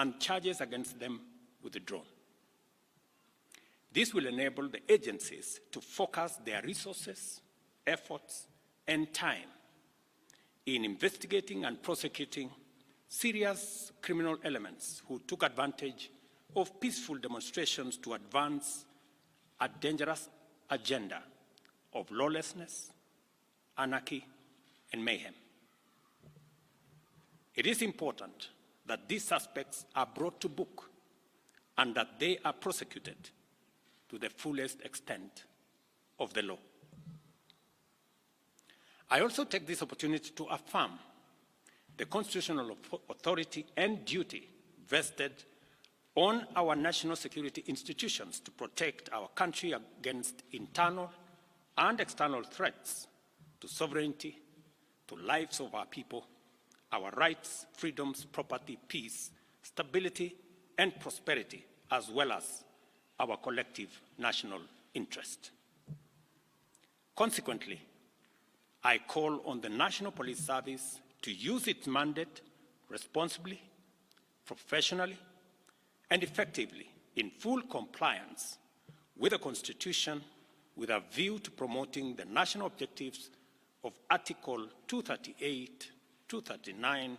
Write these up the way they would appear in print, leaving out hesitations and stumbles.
and charges against them withdrawn. This will enable the agencies to focus their resources, efforts, and time in investigating and prosecuting serious criminal elements who took advantage of peaceful demonstrations to advance a dangerous agenda of lawlessness, anarchy, and mayhem. It is important that these suspects are brought to book and that they are prosecuted to the fullest extent of the law. I also take this opportunity to affirm the constitutional authority and duty vested on our national security institutions to protect our country against internal and external threats to sovereignty, to lives of our people, our rights, freedoms, property, peace, stability, and prosperity, as well as our collective national interest. Consequently, I call on the National Police Service to use its mandate responsibly, professionally, and effectively in full compliance with the Constitution, with a view to promoting the national objectives of Article 238, 239,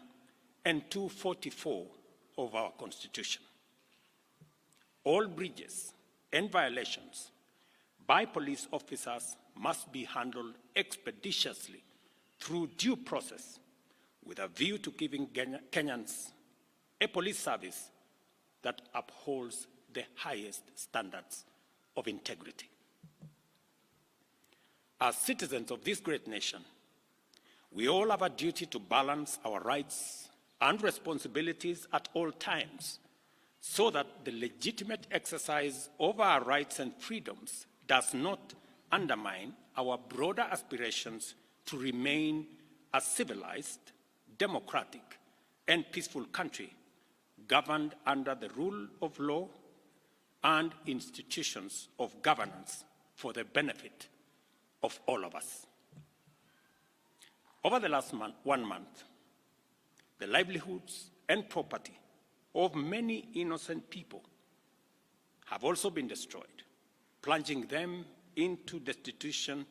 and 244 of our Constitution. All breaches and violations by police officers must be handled expeditiously through due process with a view to giving Kenyans a police service that upholds the highest standards of integrity. As citizens of this great nation, we all have a duty to balance our rights and responsibilities at all times so that the legitimate exercise of our rights and freedoms does not undermine our broader aspirations to remain a civilized, democratic, and peaceful country governed under the rule of law and institutions of governance for the benefit of all of us. Over the last 1 month, the livelihoods and property of many innocent people have also been destroyed, plunging them into destitution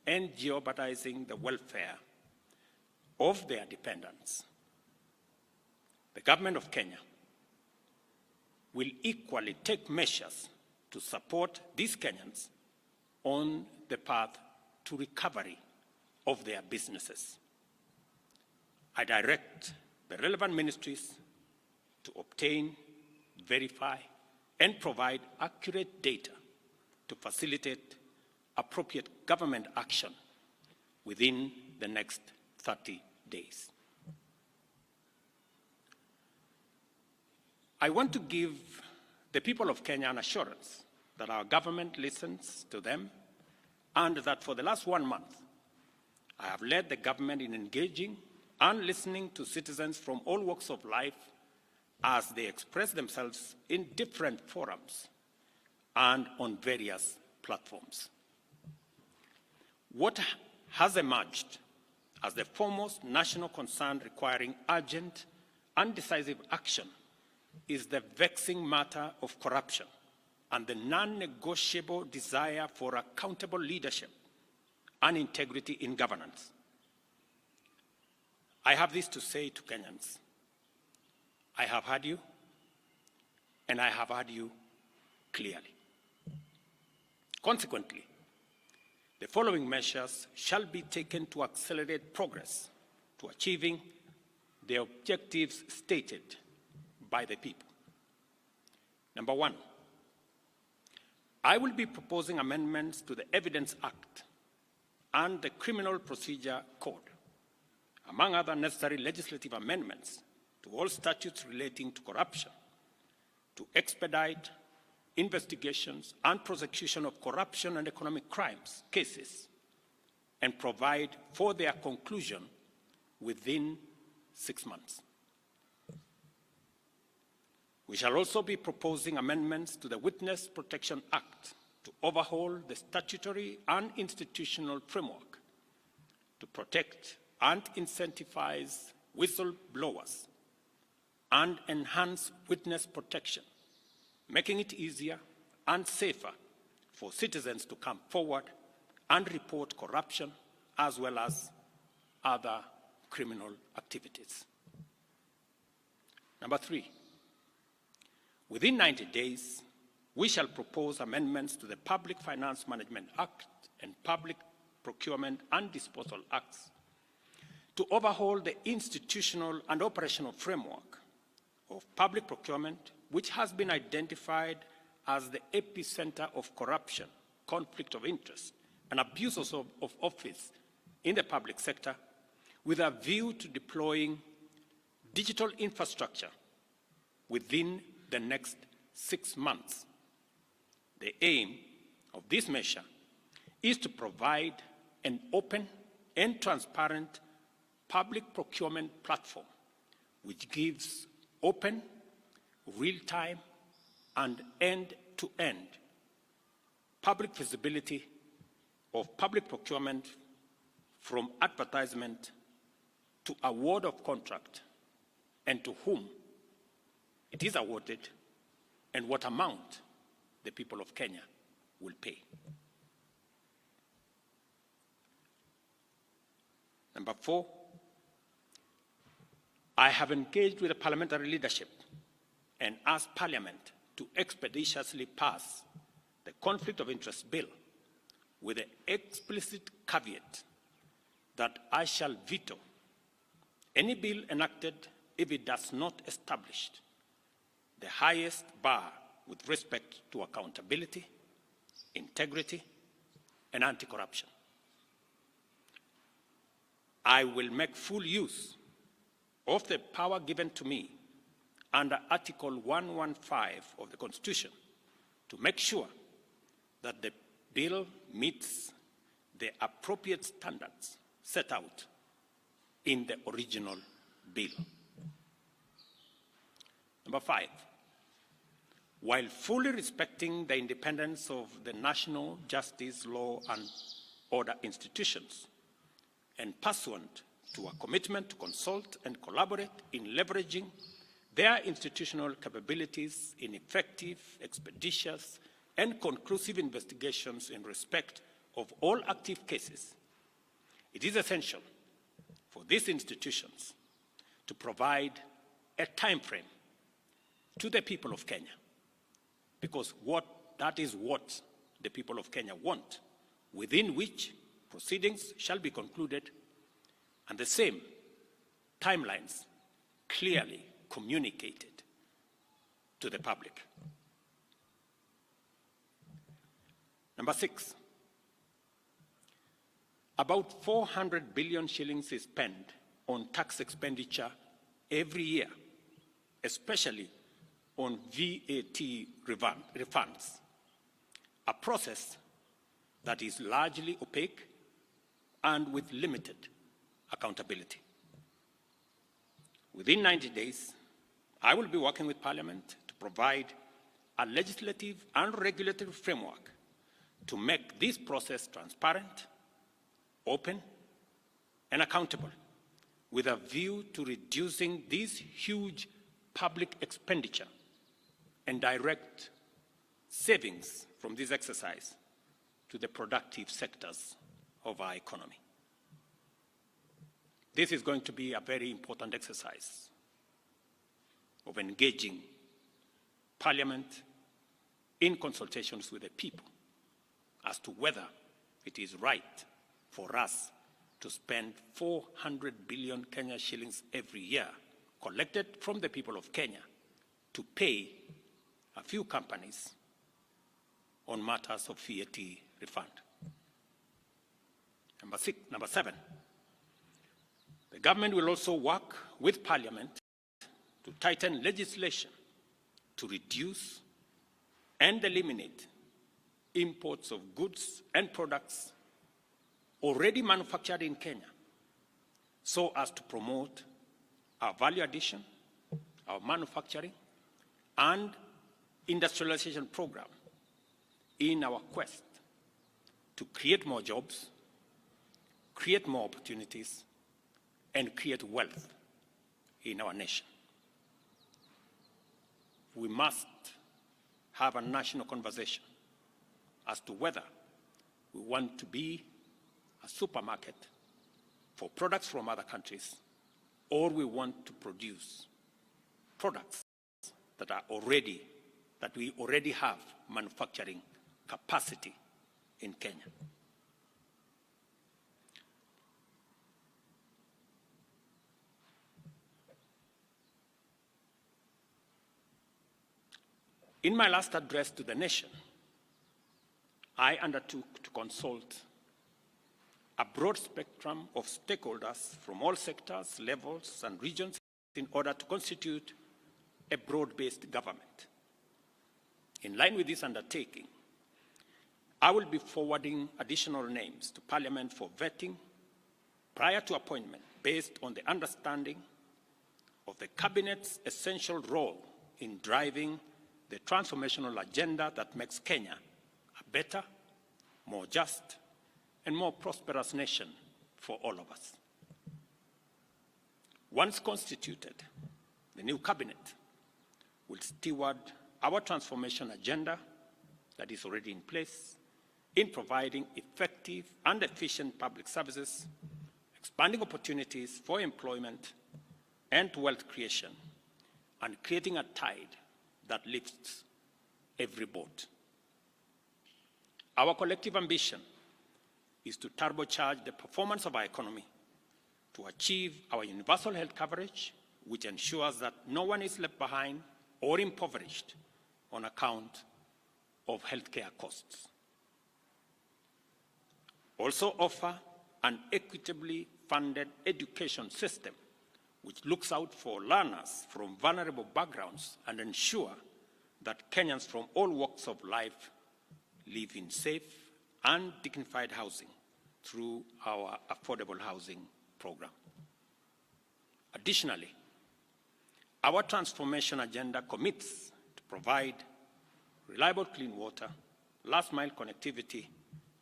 and jeopardizing the welfare of their dependents. The government of Kenya will equally take measures to support these Kenyans on the path to recovery of their businesses. I direct the relevant ministries to obtain, verify, and provide accurate data to facilitate appropriate government action within the next 30 days. I want to give the people of Kenya an assurance that our government listens to them and that for the last 1 month, I have led the government in engaging and listening to citizens from all walks of life as they express themselves in different forums and on various platforms. What has emerged as the foremost national concern requiring urgent and decisive action is the vexing matter of corruption and the non-negotiable desire for accountable leadership and integrity in governance. I have this to say to Kenyans. I have heard you, and I have heard you clearly. Consequently, the following measures shall be taken to accelerate progress to achieving the objectives stated by the people. Number 1, I will be proposing amendments to the Evidence Act and the Criminal Procedure Code, among other necessary legislative amendments to all statutes relating to corruption, to expedite investigations and prosecution of corruption and economic crimes cases, and provide for their conclusion within 6 months. We shall also be proposing amendments to the Witness Protection Act to overhaul the statutory and institutional framework to protect and incentivize whistleblowers and enhance witness protection, making it easier and safer for citizens to come forward and report corruption as well as other criminal activities. Number 3, within 90 days, we shall propose amendments to the Public Finance Management Act and Public Procurement and Disposal Acts to overhaul the institutional and operational framework of public procurement, which has been identified as the epicenter of corruption, conflict of interest, and abuses of office in the public sector, with a view to deploying digital infrastructure within the next 6 months. The aim of this measure is to provide an open and transparent public procurement platform which gives open, real-time, and end-to-end public visibility of public procurement from advertisement to award of contract, and to whom it is awarded and what amount the people of Kenya will pay. Number 4, I have engaged with the parliamentary leadership and asked Parliament to expeditiously pass the Conflict of Interest Bill with the explicit caveat that I shall veto any bill enacted if it does not establish the highest bar with respect to accountability, integrity, and anti-corruption. I will make full use of the power given to me under Article 115 of the Constitution to make sure that the bill meets the appropriate standards set out in the original bill. Number 5, while fully respecting the independence of the national justice, law, and order institutions, and pursuant to a commitment to consult and collaborate in leveraging their institutional capabilities in effective, expeditious, and conclusive investigations in respect of all active cases, it is essential for these institutions to provide a time frame to the people of Kenya, because that is what the people of Kenya want, within which proceedings shall be concluded, and the same timelines clearly communicated to the public. Number 6, about 400 billion shillings is spent on tax expenditure every year, especially on VAT refunds, a process that is largely opaque and with limited accountability. Within 90 days, I will be working with Parliament to provide a legislative and regulatory framework to make this process transparent, open, and accountable, with a view to reducing this huge public expenditure and direct savings from this exercise to the productive sectors of our economy. This is going to be a very important exercise of engaging Parliament in consultations with the people as to whether it is right for us to spend 400 billion Kenya shillings every year collected from the people of Kenya to pay a few companies on matters of VAT refund. Number 7, the government will also work with Parliament to tighten legislation to reduce and eliminate imports of goods and products already manufactured in Kenya, so as to promote our value addition, our manufacturing, and industrialization program in our quest to create more jobs, create more opportunities, and create wealth in our nation. we must have a national conversation as to whether we want to be a supermarket for products from other countries, or we want to produce products that we already have manufacturing capacity in Kenya. In my last address to the nation, I undertook to consult a broad spectrum of stakeholders from all sectors, levels, and regions in order to constitute a broad-based government. In line with this undertaking, I will be forwarding additional names to Parliament for vetting prior to appointment based on the understanding of the Cabinet's essential role in driving the transformational agenda that makes Kenya a better, more just, and more prosperous nation for all of us. Once constituted, the new cabinet will steward our transformation agenda that is already in place in providing effective and efficient public services, expanding opportunities for employment and wealth creation, and creating a tide that lifts every boat. Our collective ambition is to turbocharge the performance of our economy, to achieve our universal health coverage, which ensures that no one is left behind or impoverished on account of healthcare costs. Also offer an equitably funded education system which looks out for learners from vulnerable backgrounds and ensure that Kenyans from all walks of life live in safe and dignified housing through our affordable housing program. Additionally, our transformation agenda commits to provide reliable clean water, last-mile connectivity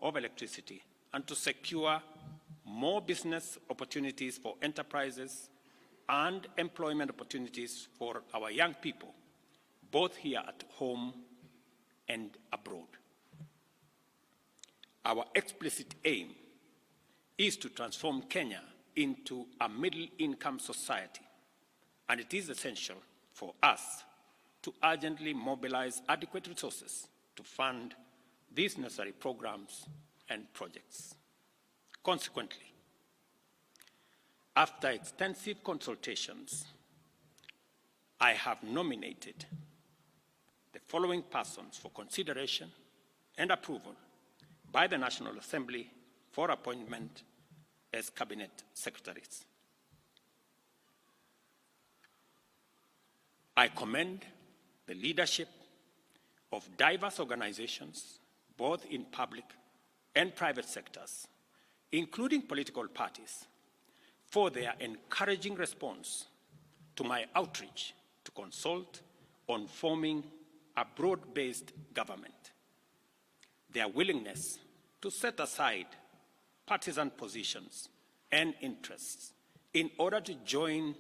of electricity, and to secure more business opportunities for enterprises and employment opportunities for our young people, both here at home and abroad. Our explicit aim is to transform Kenya into a middle-income society, and it is essential for us to urgently mobilize adequate resources to fund these necessary programs and projects. Consequently, after extensive consultations, I have nominated the following persons for consideration and approval by the National Assembly for appointment as Cabinet Secretaries. I commend the leadership of diverse organizations, both in public and private sectors, including political parties, for their encouraging response to my outreach to consult on forming a broad-based government. Their willingness to set aside partisan positions and interests in order to join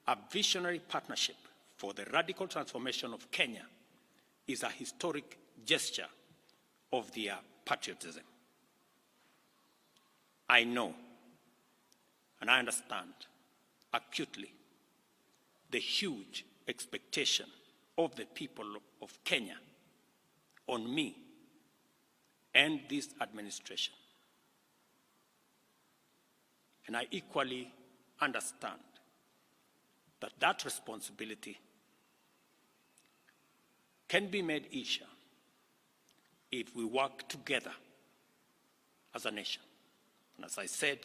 a visionary partnership for the radical transformation of Kenya is a historic gesture of their patriotism. I know and I understand acutely the huge expectation of the people of Kenya on me and this administration. And I equally understand that that responsibility can be made easier if we work together as a nation. And as I said,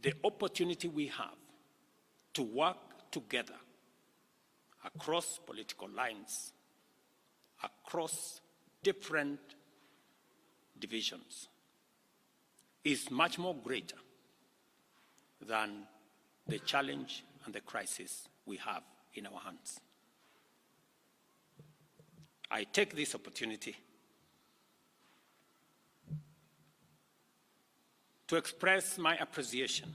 the opportunity we have to work together across political lines, across different divisions, is much more greater than the challenge and the crisis we have in our hands. I take this opportunity to express my appreciation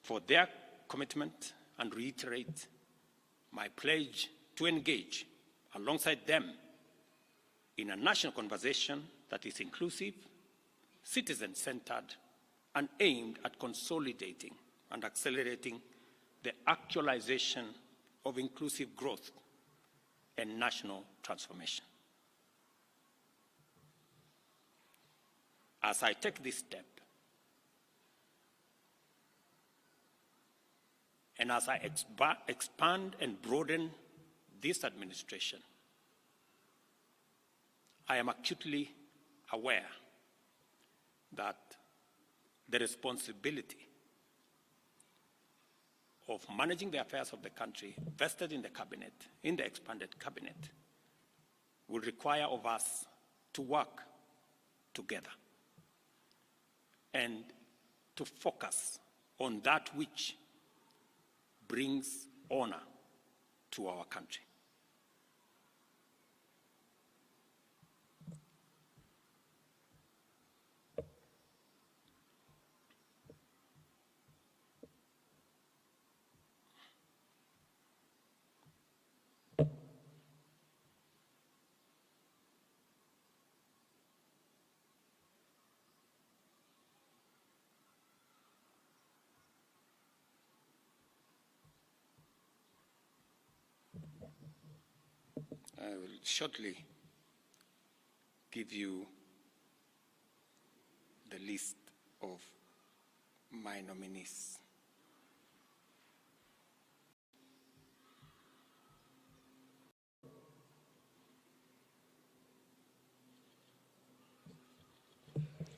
for their commitment and reiterate my pledge to engage alongside them in a national conversation that is inclusive, citizen-centered, and aimed at consolidating and accelerating the actualization of inclusive growth and national transformation. As I take this step, and as I expand and broaden this administration, I am acutely aware that the responsibility of managing the affairs of the country vested in the cabinet, in the expanded cabinet, will require of us to work together and to focus on that which brings honor to our country. I will shortly give you the list of my nominees.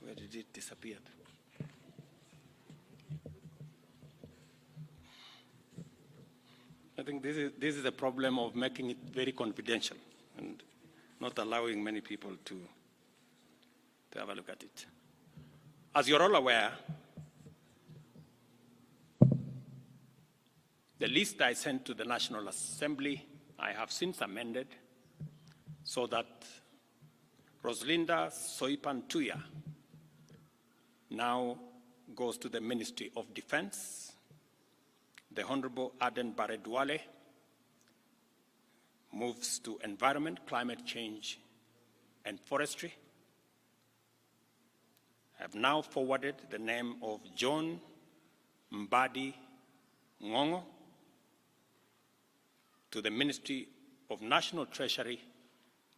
Where did it disappear? I think this is the problem of making it very confidential and not allowing many people to have a look at it. As you're all aware, the list I sent to the National Assembly, I have since amended so that Roslinda Soipan Tuya now goes to the Ministry of Defense. The Honorable Aden Baredwale moves to Environment, Climate Change, and Forestry. I have now forwarded the name of John Mbadi Ngongo to the Ministry of National Treasury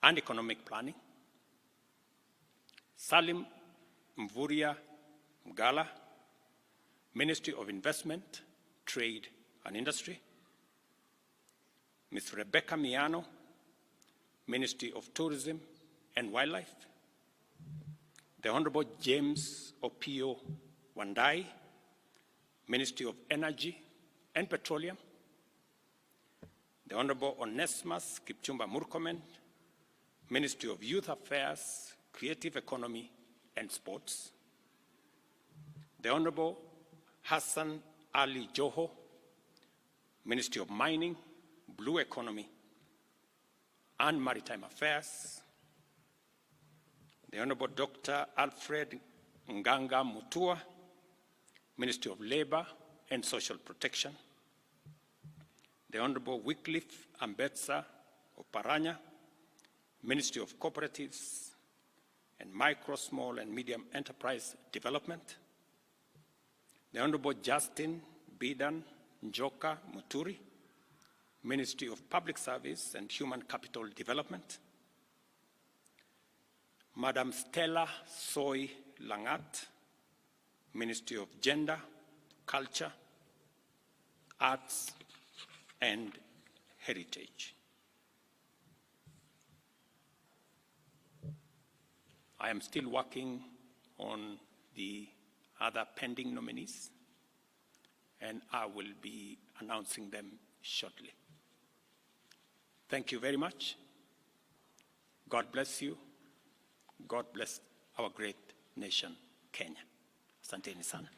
and Economic Planning. Salim Mvuria Mgala, Ministry of Investment, Trade and Industry. Ms. Rebecca Miano, Ministry of Tourism and Wildlife. The Honorable James Opio Wandai, Ministry of Energy and Petroleum. The Honorable Onesmus Kipchumba Murkomen, Ministry of Youth Affairs, Creative Economy and Sports. The Honorable Hassan Ali Joho, Ministry of Mining, Blue Economy, and Maritime Affairs. The Honorable Dr. Alfred Nganga Mutua, Ministry of Labor and Social Protection. The Honorable Wycliffe Ambetsa Oparanya, Ministry of Cooperatives and Micro, Small and Medium Enterprise Development. The Honorable Justin Bidan Njoka Muturi, Ministry of Public Service and Human Capital Development. Madam Stella Soy Langat, Ministry of Gender, Culture, Arts and Heritage. I am still working on the other pending nominees, and I will be announcing them shortly. Thank you very much. God bless you. God bless our great nation, Kenya. Asanteni sana.